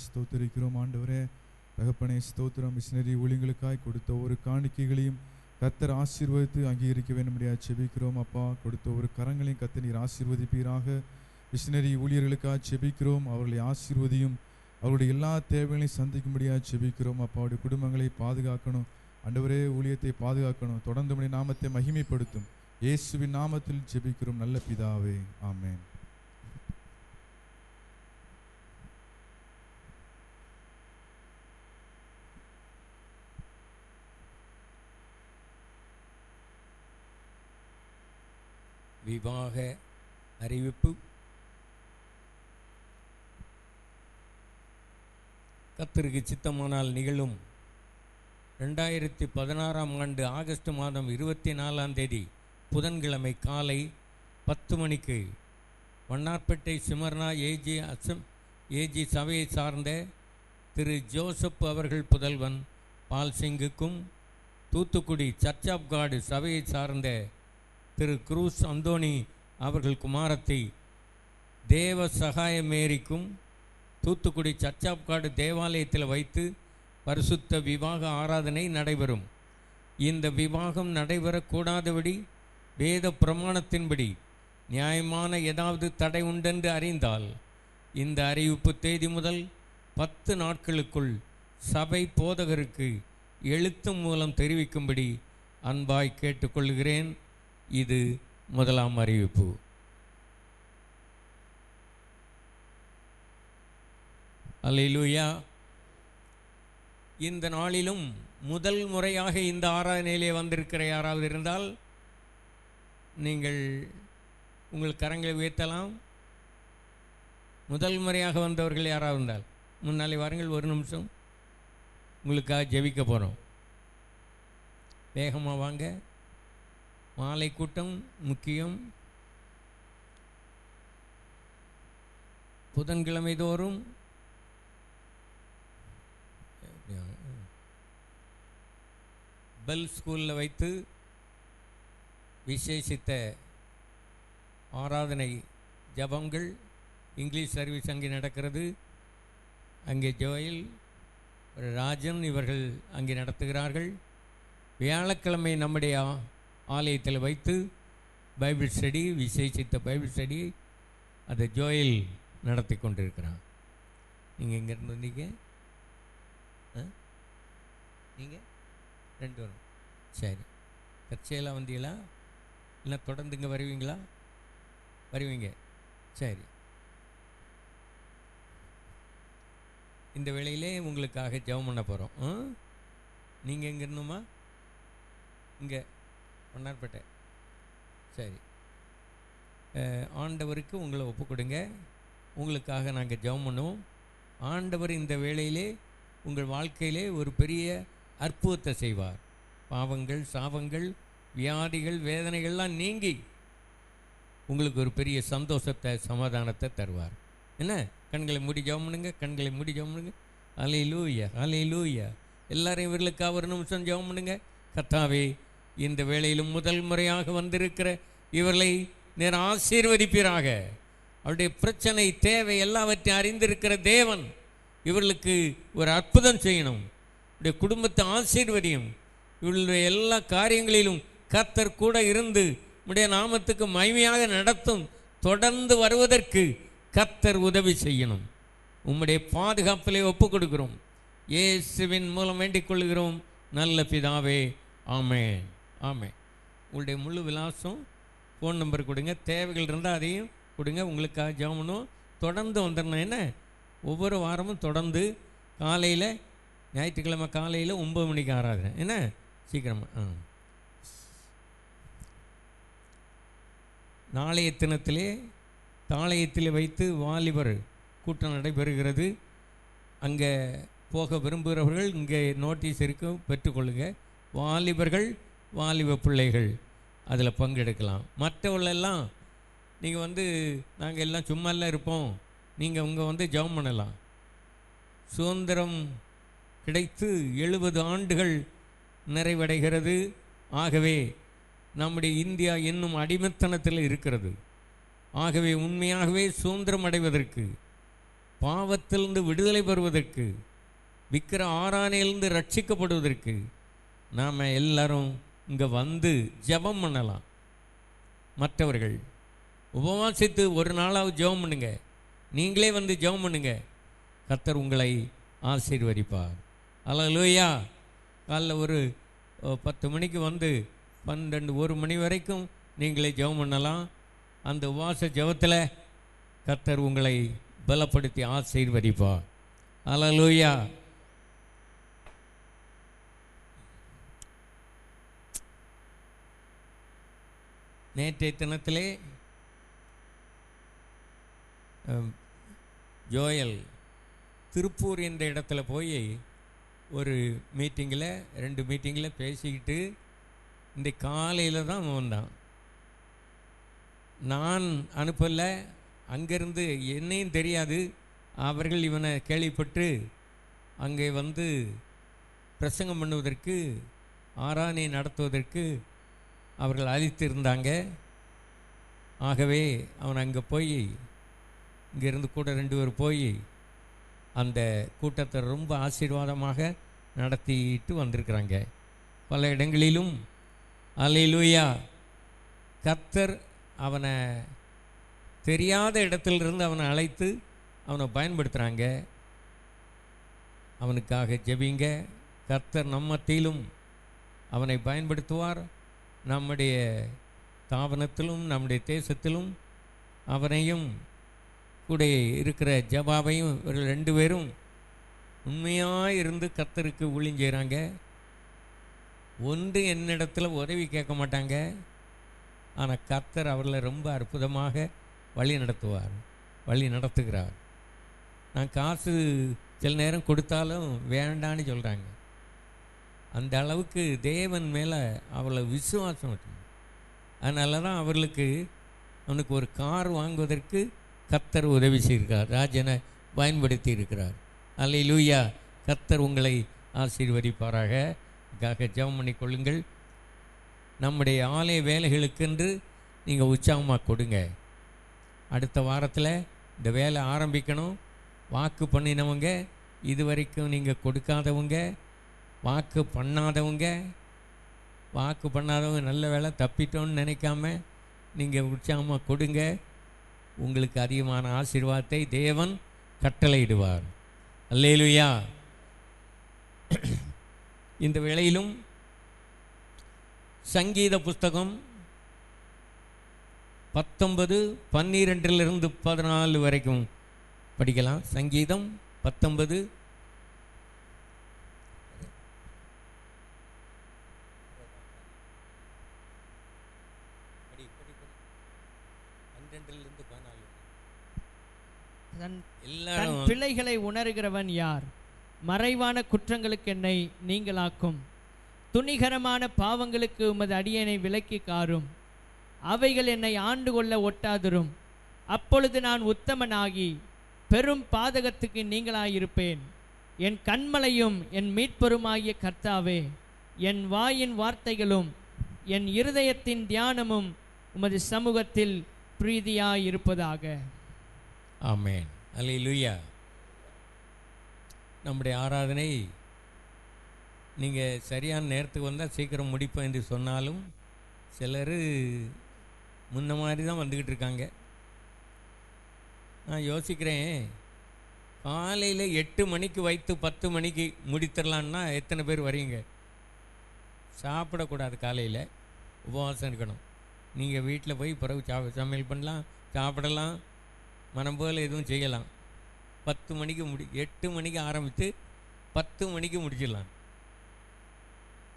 ஸ்தோத்திரிக்கிறோம் ஆண்டவரே. தகப்பனே ஸ்தோத்திரம். மிஷினரி ஊழியங்களுக்காய் கொடுத்த ஒரு காணிக்கைகளையும் கர்த்தர் ஆசீர்வதித்து அங்கீகரிக்க வேண்டும்படியாக செபிக்கிறோம் அப்பா. கொடுத்த ஒரு கரங்களையும் கர்த்தர் நீர் ஆசீர்வதிப்பீராக. மிஷினரி ஊழியர்களுக்காக செபிக்கிறோம். அவர்களை ஆசீர்வதியும். அவருடைய எல்லா தேவைகளையும் சந்திக்கும்படியாக செபிக்கிறோம் அப்பா. அவருடைய குடும்பங்களை பாதுகாக்கணும் ஆண்டவரே. ஊழியத்தை பாதுகாக்கணும். தொடர்ந்து உம்முடைய நாமத்தை மகிமைப்படுத்தும். இயேசுவின் நாமத்தில் ஜெபிக்கிறோம் நல்ல பிதாவே, ஆமென். விவாக அறிவிப்பு. கர்த்தருக்கு சித்தமானால் நிகழும் 2016 ஆகஸ்ட் மாதம் 24 புதன்கிழமை காலை 10 மணிக்கு வண்ணார்பேட்டை சிமர்னா ஏஜி சபையை சார்ந்த திரு ஜோசப் அவர்கள் புதல்வன் பால்சிங்குக்கும், தூத்துக்குடி சர்ச் ஆஃப் காட் சபையை சார்ந்த திரு குரூஸ் அந்தோணி அவர்கள் குமாரத்தை தேவ சகாய மேரிக்கும் தூத்துக்குடி சர்ச் ஆஃப் காட் தேவாலயத்தில் வைத்து பரிசுத்த விவாக ஆராதனை நடைபெறும். இந்த விவாகம் நடைபெறக்கூடாதபடி வேத பிரமாணத்தின்படி நியாயமான ஏதாவது தடை உண்டென்று அறிந்தால் இந்த அறிவிப்பு தேதி முதல் 10 நாட்களுக்குள் சபை போதகருக்கு எழுத்து மூலம் தெரிவிக்கும்படி அன்பாய் கேட்டுக்கொள்கிறேன். இது முதலாம் அறிவிப்பு. அல்லேலூயா. இந்த நாளிலும் முதல் முறையாக இந்த ஆராதனையிலே வந்திருக்கிற யாராவது இருந்தால் நீங்கள் உங்கள் கரங்களை உயர்த்தலாம். முதல் முறையாக வந்தவர்கள் யாராவது இருந்தால் முன்னாலே வாருங்கள். ஒரு நிமிஷம் உங்களுக்காக ஜெபிக்க போகிறோம். வேகமாக வாங்க. மாலை கூட்டம் முக்கியம். புதன்கிழமை தோறும் பெல் ஸ்கூலில் வைத்து விசேஷித்த ஆராதனை ஜபங்கள் இங்கிலீஷ் சர்வீஸ் அங்கே நடக்கிறது. அங்கே ஜோயல் ராஜன் இவர்கள் அங்கே நடத்துகிறார்கள். வியாழக்கிழமை நம்முடைய ஆலயத்தில் வைத்து பைபிள் ஸ்டடி, விசேஷித்த பைபிள் ஸ்டடி அதை ஜோயல் நடத்தி கொண்டிருக்கிறான். நீங்கள் எங்கேருந்து வந்தீங்க? நீங்கள் 2 வரும். சரி, தற்செயலாக வந்தீங்களா இல்லை தொடர்ந்து இங்கே வருவீங்களா? வருவீங்க. சரி, இந்த வேளையிலே உங்களுக்காக ஜெபம் பண்ண போகிறோம். நீங்கள் எங்கே இருந்துமா? இங்கே வண்ணார்பேட்டை. சரி, ஆண்டவருக்கு உங்களை ஒப்பு கொடுங்க. உங்களுக்காக நாங்கள் ஜெபம் பண்ணுவோம். ஆண்டவர் இந்த வேளையிலே உங்கள் வாழ்க்கையிலே ஒரு பெரிய அற்புதத்தை செய்வார். பாவங்கள், சாபங்கள், வியாதிகள், வேதனைகள்லாம் நீங்கி உங்களுக்கு ஒரு பெரிய சந்தோஷத்தை, சமாதானத்தை தருவார். என்ன? கண்களை மூடி ஜெபம் பண்ணுங்க. கண்களை மூடி ஜெபம் பண்ணுங்க. அல்லேலூயா, அல்லேலூயா. எல்லாரையும் இவர்களுக்காக ஒரு நிமிஷம் ஜெபம் பண்ணுங்க. கர்த்தாவே, இந்த வேளையிலும் முதல் முறையாக வந்திருக்கிற இவர்களை நீர் ஆசீர்வதிப்பீராக. அவருடைய பிரச்சனை, தேவை எல்லாவற்றையும் அறிந்திருக்கிற தேவன் இவர்களுக்கு ஒரு அற்புதம் செய்யணும். இவருடைய குடும்பத்தை ஆசீர்வதியும். இவர்களுடைய எல்லா காரியங்களிலும் கர்த்தர் கூட இருந்து உம்முடைய நாமத்துக்கு மகிமையாக நடத்தும். தொடர்ந்து வருவதற்கு கர்த்தர் உதவி செய்யணும். உம்முடைய பாதுகாப்பிலே ஒப்பு கொடுக்கிறோம். இயேசுவின் மூலம் வேண்டிக் கொள்கிறோம் நல்ல பிதாவே, ஆமென், ஆமென். உங்களுடைய முழு விலாசம், ஃபோன் நம்பர் கொடுங்க. தேவைகள் இருந்தால் அதையும் கொடுங்க. உங்களுக்காக ஜெபம் பண்ணுவோம். தொடர்ந்து வந்துடணும். என்ன? ஒவ்வொரு வாரமும் தொடர்ந்து காலையில், ஞாயிற்றுக்கிழமை காலையில் 9 மணிக்கு ஆராதனை. என்ன? சீக்கிரமாக. நாளைய தினத்திலே தாளையத்தில் வைத்து வாலிபர் கூட்டம் நடைபெறுகிறது. அங்கே போக விரும்புகிறவர்கள் இங்கே நோட்டீஸ் இருக்கும், பெற்றுக்கொள்ளுங்க. வாலிபர்கள், வாலிப பிள்ளைகள் அதில் பங்கெடுக்கலாம். மற்றவர்களெல்லாம் நீங்கள் நாங்கள் எல்லாம் சும்மாலாம் இருப்போம், நீங்கள் இங்கே ஜெபம் பண்ணலாம். சுதந்திரம் கிடைத்து 70 ஆண்டுகள் நிறைவடைகிறது. ஆகவே நம்முடைய இந்தியா இன்னும் அடிமைத்தனத்தில் இருக்கிறது. ஆகவே உண்மையாகவே சுதந்திரம் அடைவதற்கு பாவத்திலிருந்து விடுதலை பெறுவதற்கு, விக்கிர ஆராதனையிலிருந்து ரட்சிக்கப்படுவதற்கு நாம் எல்லாரும் இங்கே வந்து ஜெபம் பண்ணலாம். மற்றவர்கள் உபவாசித்து ஒரு நாளாவது ஜெபம் பண்ணுங்க. நீங்களே வந்து ஜெபம் பண்ணுங்க. கர்த்தர் உங்களை ஆசீர்வதிப்பார். அல்லேலூயா. காலைல ஒரு 10 மணிக்கு வந்து 12-1 மணி வரைக்கும் நீங்களே ஜெபம் பண்ணலாம். அந்த உபவாச ஜெபத்தில் கர்த்தர் உங்களை பலப்படுத்தி ஆசீர்வதிப்பார். அல்லேலூயா. நேற்றைய தினத்திலே ஜோயல் திருப்பூர் என்ற இடத்துல போய் ஒரு மீட்டிங்கில் 2 மீட்டிங்கில் பேசிக்கிட்டு இந்த காலையில் தான் வந்தான். நான் அனுப்பலை. அங்கேருந்து என்னையும் தெரியாது. அவர்கள் இவனை கேள்விப்பட்டு அங்கே வந்து பிரசங்கம் பண்ணுவதற்கு, ஆராதனை நடத்துவதற்கு அவர்கள் அழைத்திருந்தாங்க. ஆகவே அவன் அங்கே போய், இங்கேருந்து கூட 2 பேர் போய் அந்த கூட்டத்தை ரொம்ப ஆசீர்வாதமாக நடத்திட்டு வந்திருக்கிறாங்க. பல இடங்களிலும் அல்லேலூயா கர்த்தர் அவனை தெரியாத இடத்திலிருந்து அவனை அழைத்து அவனை பயன்படுத்துகிறாங்க. அவனுக்காக ஜெபிங்க. கர்த்தர் நம்ம மத்தியிலும் அவனை பயன்படுத்துவார். நம்முடைய தாபனத்திலும் நம்முடைய தேசத்திலும் அவனையும் கூட இருக்கிற ஜபாவையும் இவர்கள் 2 பேரும் உண்மையாக இருந்து கர்த்தருக்கு ஊழியஞ்செய்கிறாங்க. ஒன்று என்னிடத்தில் உதவி கேட்க மாட்டாங்க. ஆனால் கர்த்தர் அவர்களை ரொம்ப அற்புதமாக வழி நடத்துவார், வழி நடத்துகிறார். நான் காசு சில நேரம் கொடுத்தாலும் வேண்டான்னு சொல்கிறாங்க. அந்த அளவுக்கு தேவன் மேலே அவளை விசுவாசம் வச்சு, அதனால தான் அவனுக்கு ஒரு கார் வாங்குவதற்கு கர்த்தர் உதவி செய்திருக்கிறார், ராஜனை பயன்படுத்தி இருக்கிறார். அல்லேலூயா. கர்த்தர் உங்களை ஆசீர்வதிப்பாராக. ஜெபம் பண்ணி கொள்ளுங்கள். நம்முடைய ஆலய வேலைகளுக்கென்று நீங்கள் உற்சாகமாக கொடுங்க. அடுத்த வாரத்தில் இந்த வேலை ஆரம்பிக்கணும். வாக்கு பண்ணினவங்க, இது வரைக்கும் நீங்கள் கொடுக்காதவங்க, வாக்கு பண்ணாதவங்க நல்ல வேலை தப்பிட்டோன்னு நினைக்காம நீங்கள் உற்சாகமாக கொடுங்க. உங்களுக்கு அதிகமான ஆசீர்வாதத்தை தேவன் கட்டளையிடுவார். அல்லேலூயா. இந்த வேளையிலும் சங்கீத புஸ்தகம் 19:12-14 வரைக்கும் படிக்கலாம். சங்கீதம் 19 தன் பிள்ளைகளை உணர்கிறவன் யார்? மறைவான குற்றங்களுக்கு என்னை நீங்களாக்கும். துணிகரமான பாவங்களுக்கு உமது அடியனை விலக்கி காரும். அவைகள் என்னை ஆண்டு கொள்ள ஒட்டாதிரும். அப்பொழுது நான் உத்தமனாகி பெரும் பாதகத்துக்கு நீங்களாயிருப்பேன். என் கண்மலையும் என் மீட்பெருமாகிய கர்த்தாவே, என் வாயின் வார்த்தைகளும் என் இருதயத்தின் தியானமும் உமது சமூகத்தில் பிரீதியாயிருப்பதாக. ஆமென். அல்லேலூயா. நம்முடைய ஆராதனை நீங்கள் சரியான நேரத்துக்கு வந்தால் சீக்கிரம் முடிப்போம் என்று சொன்னாலும் சிலர் முன்ன மாதிரி தான் வந்துக்கிட்டு இருக்காங்க. நான் யோசிக்கிறேன், காலையில் 8 மணிக்கு வைத்து 10 மணிக்கு முடித்திடலான்னா எத்தனை பேர் வரீங்க? சாப்பிடக்கூடாது, காலையில் உபவாசம் இருக்கணும். நீங்கள் வீட்டில் போய் பிறகு சமையல் பண்ணலாம், சாப்பிடலாம், மனம் போல் எதுவும் செய்யலாம். 10 மணிக்கு 8 மணிக்கு ஆரம்பித்து 10 மணிக்கு முடிச்சிடலாம்.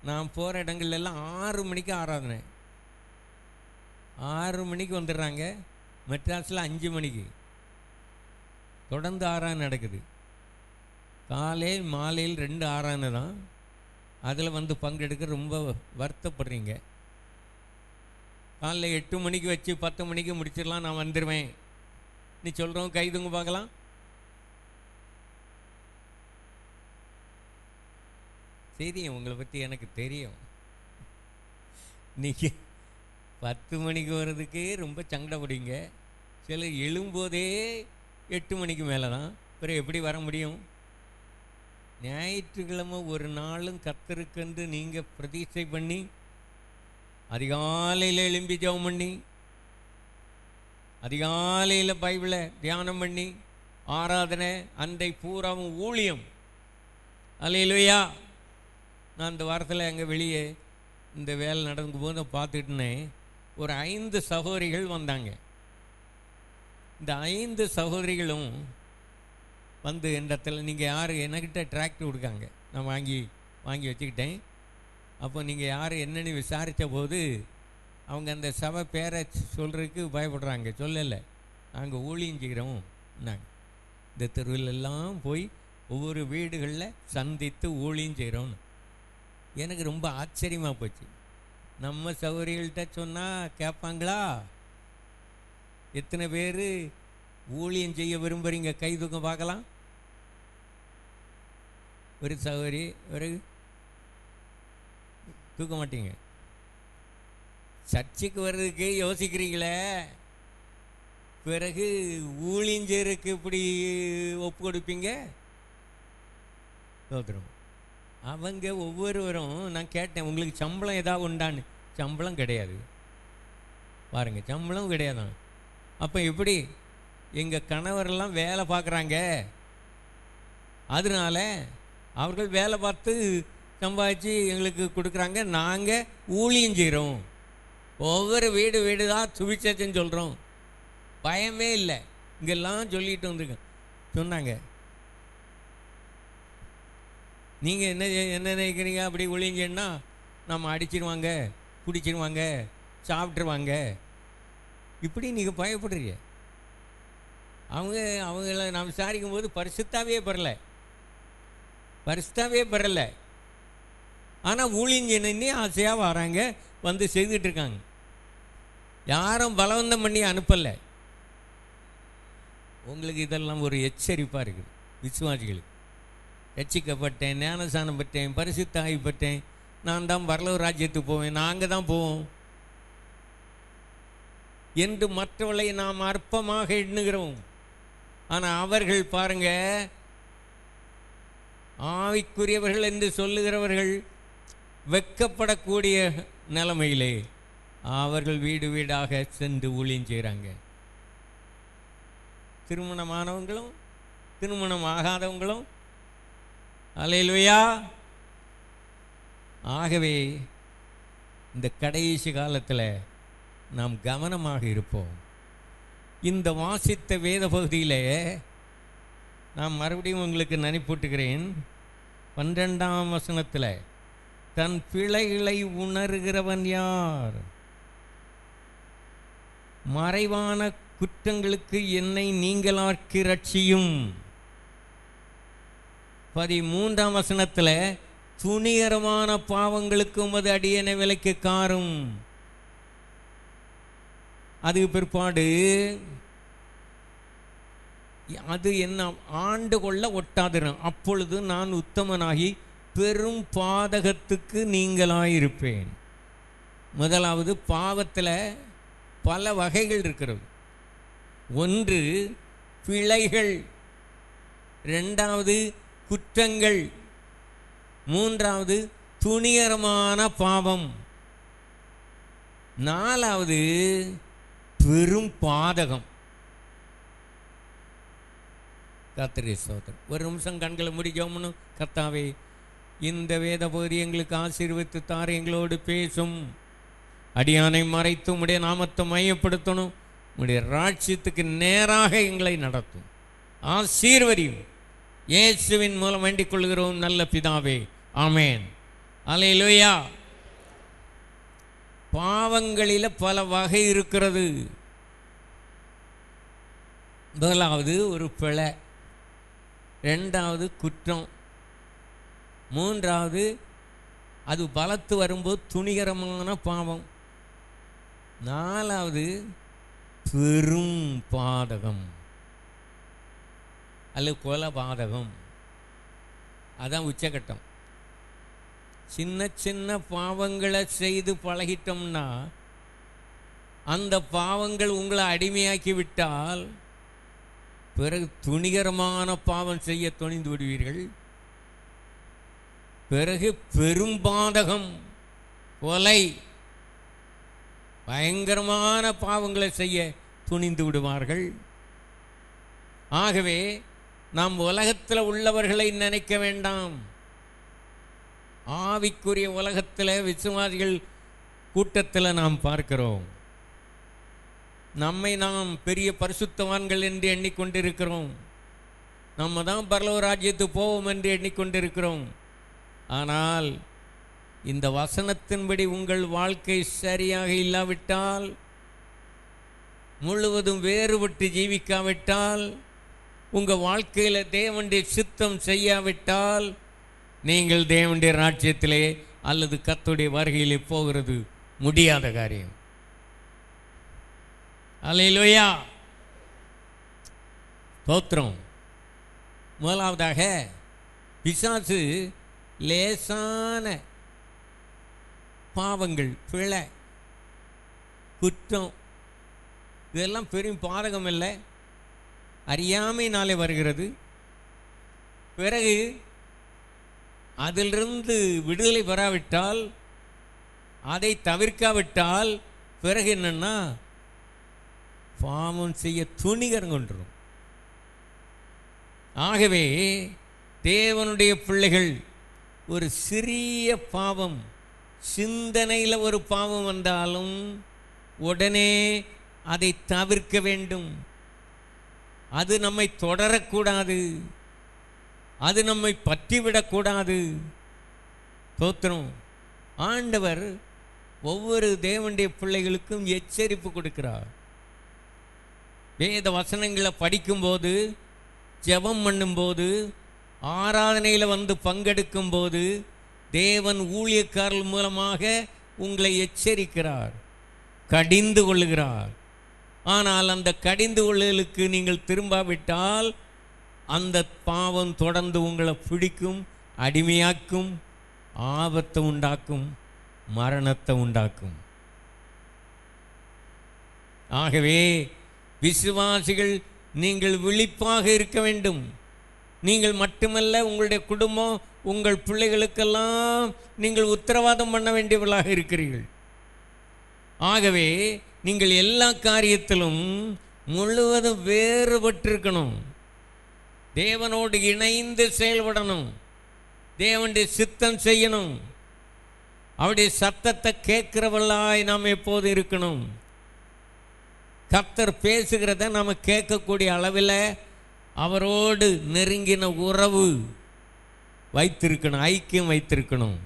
நான் போகிற இடங்கள்லாம் 6 மணிக்கு ஆராதனை. 6 மணிக்கு வந்துடுறாங்க. மெட்ராஸில் 5 மணிக்கு தொடர்ந்து ஆராதனை நடக்குது. காலை மாலையில் 2 ஆராதனை தான். அதில் வந்து பங்கெடுக்க ரொம்ப வருத்தப்படுறீங்க. காலைல 8 மணிக்கு வச்சு 10 மணிக்கு முடிச்சிடலாம், நான் வந்துடுவேன் நீ சொல்கிறோம். கைதுங்க பார்க்கலாம். தெரியும், உங்களை பற்றி எனக்கு தெரியும். நீங்கள் 10 மணிக்கு வர்றதுக்கே ரொம்ப சங்கடப்படுவீங்க. சிலர் எழும்போதே 8 மணிக்கு மேலே தான். பிறகு எப்படி வர முடியும்? ஞாயிற்றுக்கிழமை ஒரு நாளும் கர்த்தருக்கென்று நீங்கள் பிரதிஷ்டை பண்ணி அதிகாலையில் எழும்பி ஜெபம் பண்ணி அதிகாலையில் பைபிளை தியானம் பண்ணி ஆராதனை அன்றை பூராவும் ஊழியம். அல்லேலூயா. நான் இந்த வாரத்தில் எங்கள் வெளியே இந்த வேலை நடக்கும் போது பார்த்துட்டுனே ஒரு 5 சகோதரிகள் வந்தாங்க. இந்த 5 சகோதரிகளும் வந்து இந்த இடத்துல நீங்கள் யார், என்கிட்ட டிராக்டர் கொடுக்காங்க, நான் வாங்கி வச்சுக்கிட்டேன். அப்போ நீங்கள் யார் என்னென்னு விசாரித்த போது அவங்க அந்த சபை பேரை சொல்கிறதுக்கு பயப்படுறாங்க. சொல்லலை, நாங்கள் ஊழியம் செய்கிறோம். நாங்கள் இந்த தெருவிலெல்லாம் போய் ஒவ்வொரு வீடுகளில் சந்தித்து ஊழியம் செய்கிறோன்னு. எனக்கு ரொம்ப ஆச்சரியமாக போச்சு. நம்ம சகோதரிகள்கிட்ட சொன்னால் கேட்பாங்களா? எத்தனை பேர் ஊழியம் செய்ய விரும்புகிறீங்க? கை தூக்கம் பார்க்கலாம். ஒரு சகோதரி ஒரு தூக்க மாட்டீங்க. சர்ச்சுக்கு வர்றதுக்கு யோசிக்கிறீங்களே, பிறகு ஊழியம் செய்யறதுக்கு இப்படி ஒப்பு கொடுப்பீங்க? சோதரம் அவங்க ஒவ்வொருவரும் நான் கேட்டேன், உங்களுக்கு சம்பளம் ஏதாவது உண்டான்னு. சம்பளம் கிடையாது பாருங்க, சம்பளம் கிடையாதான். அப்போ எப்படி? எங்கள் கணவரெல்லாம் வேலை பார்க்குறாங்க, அதனால அவர்கள் வேலை பார்த்து சம்பாதிச்சு எங்களுக்கு கொடுக்குறாங்க. நாங்கள் ஊழியம் செய்கிறோம், ஒவ்வொரு வீடு தான் சுவிசேஷம் சொல்கிறோம். பயமே இல்லை. இங்கெல்லாம் சொல்லிட்டு வந்துருக்கேன். சொன்னாங்க, நீங்கள் என்ன நினைக்கிறீங்க? அப்படி ஒழிங்கன்னா நம்ம அடிச்சிடுவாங்க, பிடிச்சிடுவாங்க, சாப்பிட்ருவாங்க, இப்படி நீங்கள் பயப்படுறீங்க. அவங்கள நான் விசாரிக்கும் போது பரிசுத்தாவே பெறலை. ஆனால் ஊழியன்னு ஆசையாக வராங்க, வந்து செய்துட்டு இருக்காங்க. யாரும் பலவந்தம் பண்ணி அனுப்பலை. உங்களுக்கு இதெல்லாம் ஒரு எச்சரிப்பாக இருக்குது. விசுவாசிகளுக்கு ரட்சிக்கப்பட்டேன், ஞானஸ்நானம் பெற்றேன், பரிசுத்தாவி பெற்றேன், நான் தான் பரலோக ராஜ்யத்துக்கு போவேன், நாங்கள் தான் போவோம் என்று மற்றவர்களை நாம் அற்பமாக எண்ணுகிறோம். ஆனால் அவர்கள் பாருங்க, ஆவிக்குரியவர்கள் என்று சொல்லுகிறவர்கள் வெட்கப்படக்கூடிய நிலைமையிலே அவர்கள் வீடாக சென்று ஊழியம் செய்கிறாங்க. திருமணமானவங்களும் திருமணம் ஆகாதவங்களும். அல்லேலூயா. ஆகவே இந்த கடைசி காலத்தில் நாம் கவனமாக இருப்போம். இந்த வாசித்த வேத பகுதியில் நான் மறுபடியும் உங்களுக்கு நினைப்பூட்டுகிறேன். 12ஆம் வசனத்தில், தன் பிழைகளை உணர்கிறவன் யார்? மறைவான குற்றங்களுக்கு என்னை நீங்களாக்கி ரட்சியும். 13ஆம் வசனத்தில், துணிகரமான பாவங்களுக்கு உமது அடியேனை விலைக்கு காரும். அதுக்கு பிற்பாடு அது என்ன? ஆண்டு கொள்ள ஒட்டாதிரும், அப்பொழுது நான் உத்தமனாகி பெரும் பாதகத்துக்கு நீங்களாயிருப்பேன். முதலாவது, பாவத்தில் பல வகைகள் இருக்கிறது. ஒன்று பிழைகள், இரண்டாவது குற்றங்கள், மூன்றாவது துணிகரமான பாவம், நாலாவது பெரும் பாதகம். கர்த்தரே ஸ்தோத்திரம். ஒரு நிமிஷம் கண்களை முடிக்கணும். கர்த்தாவே, இந்த வேத பகுதி எங்களுக்கு ஆசீர்வதித்து தார், எங்களோடு பேசும். அடியானை மறைத்து உம்முடைய நாமத்தை மையப்படுத்தணும். உம்முடைய ராஜ்யத்துக்கு நேராக எங்களை நடத்தும். ஆசீர்வதியும். இயேசுவின் மூலம் வேண்டிக் கொள்கிறோம் நல்ல பிதாவே, ஆமேன். அல்லேலூயா. பாவங்களில் பல வகை இருக்கிறது. முதலாவது ஒரு பிழை, ரெண்டாவது குற்றம், மூன்றாவது அது பலத்து வரும்போது துணிகரமான பாவம், நாலாவது பெரும் பாதகம் அல்லது கொலை பாதகம். அதான் உச்சகட்டம். சின்ன சின்ன பாவங்களை செய்து பழகிட்டோம்னா அந்த பாவங்கள் உங்களை அடிமையாக்கி விட்டால் பிறகு துணிகரமான பாவம் செய்ய துணிந்து விடுவீர்கள். பிறகு பெரும்பாதகம், கொலை, பயங்கரமான பாவங்களை செய்ய துணிந்து விடுவார்கள். ஆகவே நாம் உலகத்தில் உள்ளவர்களை நினைக்க வேண்டாம். ஆவிக்குரிய உலகத்தில் விசுவாசிகள் கூட்டத்தில் நாம் பார்க்கிறோம். நம்மை நாம் பெரிய பரிசுத்தவான்கள் என்று எண்ணிக்கொண்டிருக்கிறோம். நம்ம தான் பரலோக ராஜ்யத்துக்கு போவோம் என்று எண்ணிக்கொண்டிருக்கிறோம். ஆனால் இந்த வசனத்தின்படி உங்கள் வாழ்க்கை சரியாக இல்லாவிட்டால், முழுவதும் வேறுபட்டு ஜீவிக்காவிட்டால், உங்கள் வாழ்க்கையில் தேவனுடைய சித்தம் செய்யாவிட்டால், நீங்கள் தேவனுடைய ராஜ்யத்திலே அல்லது கர்த்தருடைய வருகையிலே போகிறது முடியாத காரியம். அல்லேலூயா, ஸ்தோத்திரம். முதலாவதாக பிசாசு லேசான பாவங்கள், பிழை, குற்றம், இதெல்லாம் பெரும் பாதகம் இல்லை, அறியாமையினாலே வருகிறது. பிறகு அதிலிருந்து விடுதலை பெறாவிட்டால், அதை தவிர்க்காவிட்டால், பிறகு என்னன்னா பாவம் செய்ய துணிகரம் கொண்டுரும். ஆகவே தேவனுடைய பிள்ளைகள் ஒரு சிறிய பாவம், சிந்தனையில் ஒரு பாவம் வந்தாலும் உடனே அதை தவிர்க்க வேண்டும். அது நம்மை தொடரக்கூடாது, அது நம்மை பற்றிவிடக்கூடாது. ஸ்தோத்திரம். ஆண்டவர் ஒவ்வொரு தேவனுடைய பிள்ளைகளுக்கும் எச்சரிப்பு கொடுக்கிறார். வேத வசனங்களை படிக்கும்போது, ஜெபம் பண்ணும்போது, ஆராதனையில் வந்து பங்கெடுக்கும் போது தேவன் ஊழியக்காரர்கள் மூலமாக உங்களை எச்சரிக்கிறார், கடிந்து கொள்ளுகிறார். ஆனால் அந்த கடிந்து கொள்ளுதலுக்கு நீங்கள் திரும்பாவிட்டால் அந்த பாவம் தொடர்ந்து உங்களை பிடிக்கும், அடிமையாக்கும், ஆபத்தை உண்டாக்கும், மரணத்தை உண்டாக்கும். ஆகவே விசுவாசிகள் நீங்கள் விழிப்பாக இருக்க வேண்டும். நீங்கள் மட்டுமல்ல, உங்களுடைய குடும்பம், உங்கள் பிள்ளைகளுக்கெல்லாம் நீங்கள் உத்தரவாதம் பண்ண வேண்டியவர்களாக இருக்கிறீர்கள். ஆகவே நீங்கள் எல்லா காரியத்திலும் முழுவதும் வேறுபட்டிருக்கணும். தேவனோடு இணைந்து செயல்படணும். தேவனுடைய சித்தம் செய்யணும். அவருடைய சத்தத்தை கேட்கிறவர்களாய் நாம் எப்போது இருக்கணும். கர்த்தர் பேசுகிறத நாம் கேட்கக்கூடிய அளவில் அவரோடு நெருங்கின உறவு வைத்திருக்கணும், ஐக்கியம் வைத்திருக்கணும்.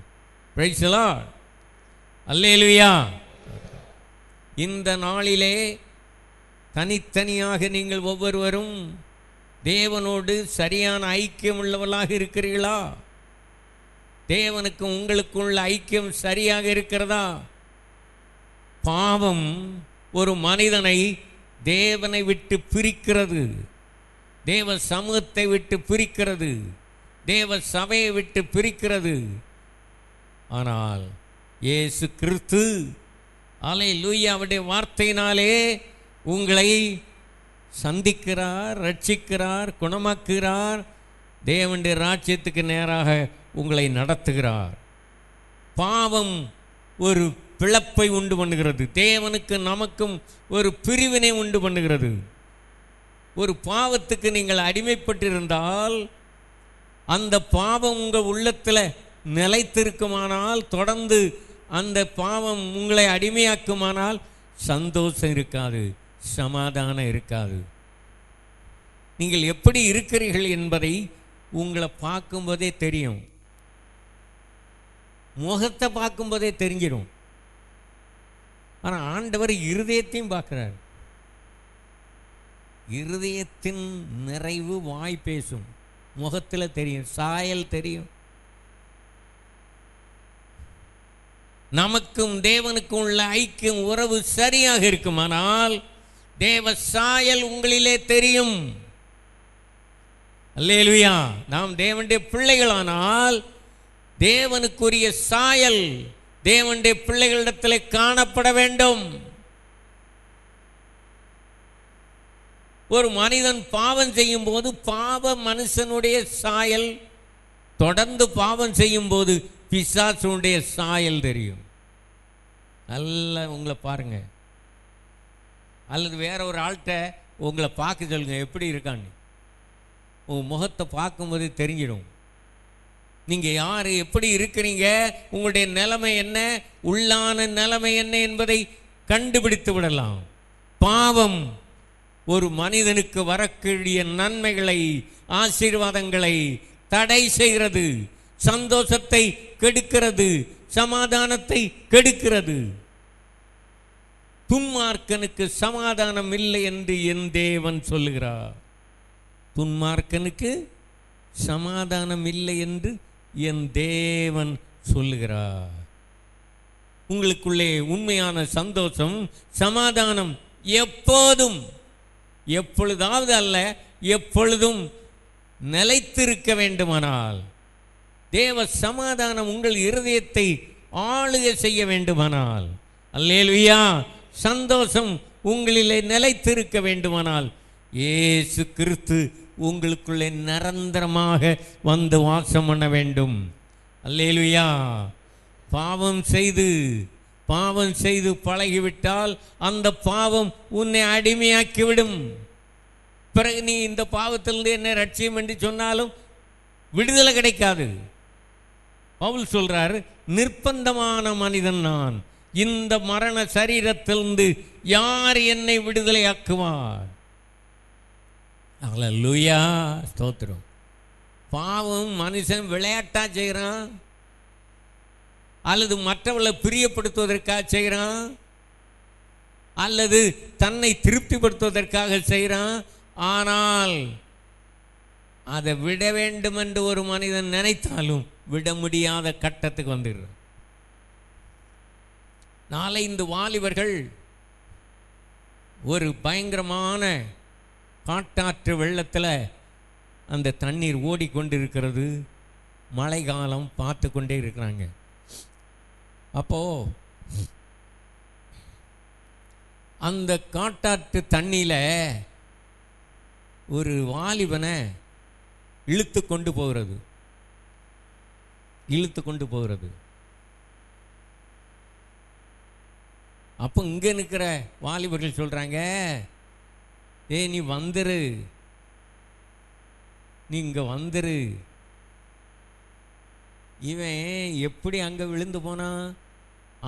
Praise the Lord. அல்லேலூயா. இந்த நாளிலே தனித்தனியாக நீங்கள் ஒவ்வொருவரும் தேவனோடு சரியான ஐக்கியம் உள்ளவர்களாக இருக்கிறீர்களா? தேவனுக்கும் உங்களுக்குள்ள ஐக்கியம் சரியாக இருக்கிறதா? பாவம் ஒரு மனிதனை தேவனை விட்டு பிரிக்கிறது, தேவ சமூகத்தை விட்டு பிரிக்கிறது, தேவ சபையை விட்டு பிரிக்கிறது. ஆனால் இயேசு கிறிஸ்து அல்லேலூயா அவருடைய வார்த்தையினாலே உங்களை சந்திக்கிறார், ரட்சிக்கிறார், குணமாக்குகிறார், தேவனுடைய ராஜ்யத்துக்கு நேராக உங்களை நடத்துகிறார். பாவம் ஒரு பிளப்பை உண்டு பண்ணுகிறது, தேவனுக்கு நமக்கும் ஒரு பிரிவினை உண்டு பண்ணுகிறது. ஒரு பாவத்துக்கு நீங்கள் அடிமைப்பட்டிருந்தால் அந்த பாவம் உங்கள் உள்ளத்தில் நிலைத்திருக்குமானால், தொடர்ந்து அந்த பாவம் உங்களை அடிமையாக்குமானால் சந்தோஷம் இருக்காது, சமாதானம் இருக்காது. நீங்கள் எப்படி இருக்கிறீர்கள் என்பதை உங்களை பார்க்கும்போதே தெரியும், முகத்தை பார்க்கும்போதே தெரிஞ்சிடும். ஆனால் ஆண்டவர் இருதயத்தையும் பார்க்குறார். இருதயத்தின் நிறைவு வாய் பேசும், முகத்தில் தெரியும், சாயல் தெரியும். நமக்கும் தேவனுக்கும் உள்ள ஐக்கியம் உறவு சரியாக இருக்குமானால் தேவ சாயல் உங்களிலே தெரியும். அல்லேலூயா. நாம் தேவனுடைய பிள்ளைகளானால் தேவனுக்குரிய சாயல் தேவனுடைய பிள்ளைகளிடத்தில் காணப்பட வேண்டும். ஒரு மனிதன் பாவம் செய்யும் போது பாவ மனுஷனுடைய சாயல், தொடர்ந்து பாவம் செய்யும் போது பிசாசுடைய சாயல் தெரியும். நல்லா உங்களை பாருங்க, அல்லது வேற ஒரு ஆள்கிட்ட உங்களை பார்க்க சொல்லுங்க, எப்படி இருக்கான்னு. உங்கள் முகத்தை பார்க்கும்போது தெரிஞ்சிடும் நீங்கள் யார், எப்படி இருக்கிறீங்க, உங்களுடைய நிலைமை என்ன, உள்ளான நிலைமை என்ன என்பதை கண்டுபிடித்து விடலாம். பாவம் ஒரு மனிதனுக்கு வரக்கூடிய நன்மைகளை, ஆசீர்வாதங்களை தடை செய்கிறது, சந்தோஷத்தை கெடுக்கிறது, சமாதானத்தை கெடுக்கிறது. துன்மார்க்கனுக்கு சமாதானம் இல்லை என்று என் தேவன் சொல்லுகிறார். துன்மார்க்கனுக்கு சமாதானம் இல்லை என்று என் தேவன் சொல்லுகிறார். உங்களுக்குள்ளே உண்மையான சந்தோஷம், சமாதானம் எப்போதும், எப்பொழுதாவது அல்ல, எப்பொழுதும் நிலைத்திருக்க வேண்டுமானால், தேவ சமாதானம் உங்கள் இருதயத்தை ஆளுகை செய்ய வேண்டுமானால், அல்லேலூயா, சந்தோஷம் உங்களிலே நிலைத்திருக்க வேண்டுமானால், இயேசு கிறிஸ்து உங்களுக்குள்ளே நிரந்தரமாக வந்து வாசம் பண்ண வேண்டும். அல்லேலூயா. பாவம் செய்து பழகிவிட்டால் அந்த பாவம் உன்னை அடிமையாக்கிவிடும். பிறகு நீ இந்த பாவத்திலிருந்து என்ன ரட்சியம் என்று சொன்னாலும் விடுதலை கிடைக்காது. பவுல் சொல்றார், நிர்பந்தமான மனிதன் நான், இந்த மரண சரீரத்திலிருந்து யார் என்னை விடுதலையாக்குவார்? அல்லேலூயா, ஸ்தோத்திரம். பாவம் மனுஷன் விளையாட்டா செய்கிறான், அல்லது மற்றவர்களை பிரியப்படுத்துவதற்காக செய்கிறான், அல்லது தன்னை திருப்திப்படுத்துவதற்காக செய்கிறான். ஆனால் அதை விட வேண்டும் என்று ஒரு மனிதன் நினைத்தாலும் விட முடியாத கட்டத்துக்கு வந்துடுறான். நாளை இந்த வாலிபர்கள் ஒரு பயங்கரமான காட்டாற்று வெள்ளத்தில் அந்த தண்ணீர் ஓடிக்கொண்டிருக்கிறது, மழை காலம் பார்த்து கொண்டே இருக்கிறாங்க. அப்போது அந்த காட்டாற்று தண்ணியில் ஒரு வாலிபனை இழுத்து கொண்டு போகிறது. அப்போ இங்கே நிற்கிற வாலிபர்கள் சொல்கிறாங்க, நீ வந்துரு, நீ இங்கே வந்துரு. இவன் எப்படி அங்கே விழுந்து போனான்?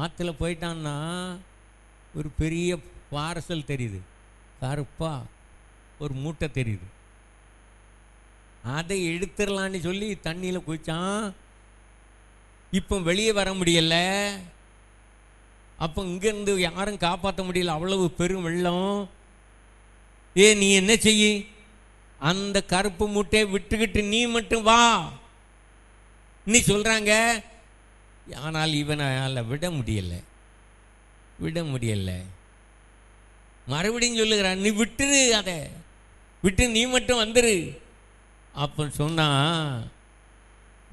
ஆற்றுல போயிட்டான்னா ஒரு பெரிய பார்சல் தெரியுது, கருப்பா ஒரு மூட்டை தெரியுது. அதை எடுத்துடலான்னு சொல்லி தண்ணியில் குதிச்சான். இப்போ வெளியே வர முடியல. அப்போ இங்கேருந்து யாரும் காப்பாற்ற முடியல, அவ்வளவு பெரும் வெள்ளம். நீ என்ன செய்ய? அந்த கருப்பு மூட்டையை விட்டுக்கிட்டு நீ மட்டும் வா நீ சொல்கிறாங்க. ஆனால் இவனால் விட முடியலை. மறுபடியும் சொல்லுகிறான், நீ விட்டுரு, அதை விட்டு நீ மட்டும் வந்துரு. அப்போ சொன்னா,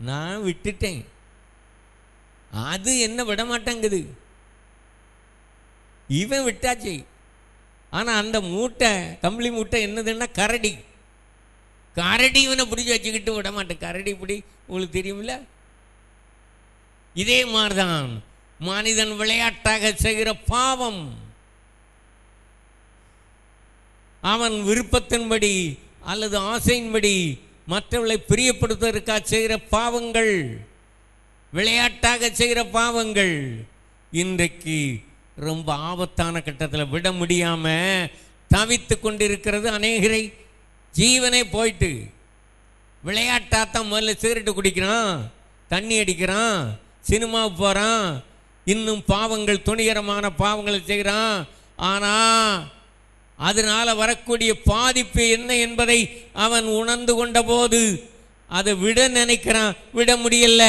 நான் விட்டுட்டேன், அது என்ன விட மாட்டேங்குது. இவன் விட்டாச்சு. ஆனால் அந்த மூட்டை, கம்பளி மூட்டை என்னதுன்னா கரடி இவனை பிடிச்சி வச்சுக்கிட்டு விட மாட்டேன். கரடி பிடி, உங்களுக்கு தெரியுமில்ல? இதே மாதிரிதான் மனிதன் விளையாட்டாக செய்கிற பாவம். அவன் விருப்பத்தின்படி அல்லது ஆசையின்படி மற்றவர்களை பிரியப்படுத்துவதற்காக செய்கிற பாவங்கள், விளையாட்டாக செய்கிற பாவங்கள் இன்றைக்கு ரொம்ப ஆபத்தான கட்டத்தில் விட முடியாமல் தவித்து கொண்டிருக்கிறது. அநேகரை ஜீவனே போயிட்டு விளையாட்டாத்தான் முதல்ல சிகரெட்டு குடிக்கிறான், தண்ணி அடிக்கிறான், சினிமாவுக்கு போகிறான், இன்னும் பாவங்கள், துணிகரமான பாவங்களை செய்கிறான். ஆனால் அதனால் வரக்கூடிய பாதிப்பு என்ன என்பதை அவன் உணர்ந்து கொண்ட போது அதை விட நினைக்கிறான், விட முடியல.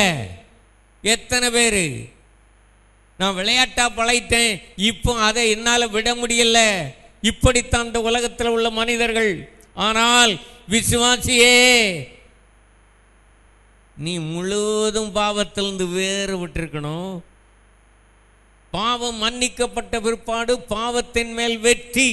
எத்தனை பேர் நான் விளையாட்டா பழைத்தேன், இப்போ அதை என்னால் விட முடியல. இப்படித்தான் இந்த உலகத்தில் உள்ள மனிதர்கள். ஆனால் விசுவாசியே, நீ முழுவதும் பாவத்திலிருந்து வேறு விட்டிருக்கணும். பாவம் மன்னிக்கப்பட்ட பிற்பாடு பாவத்தின் மேல் வெற்றி.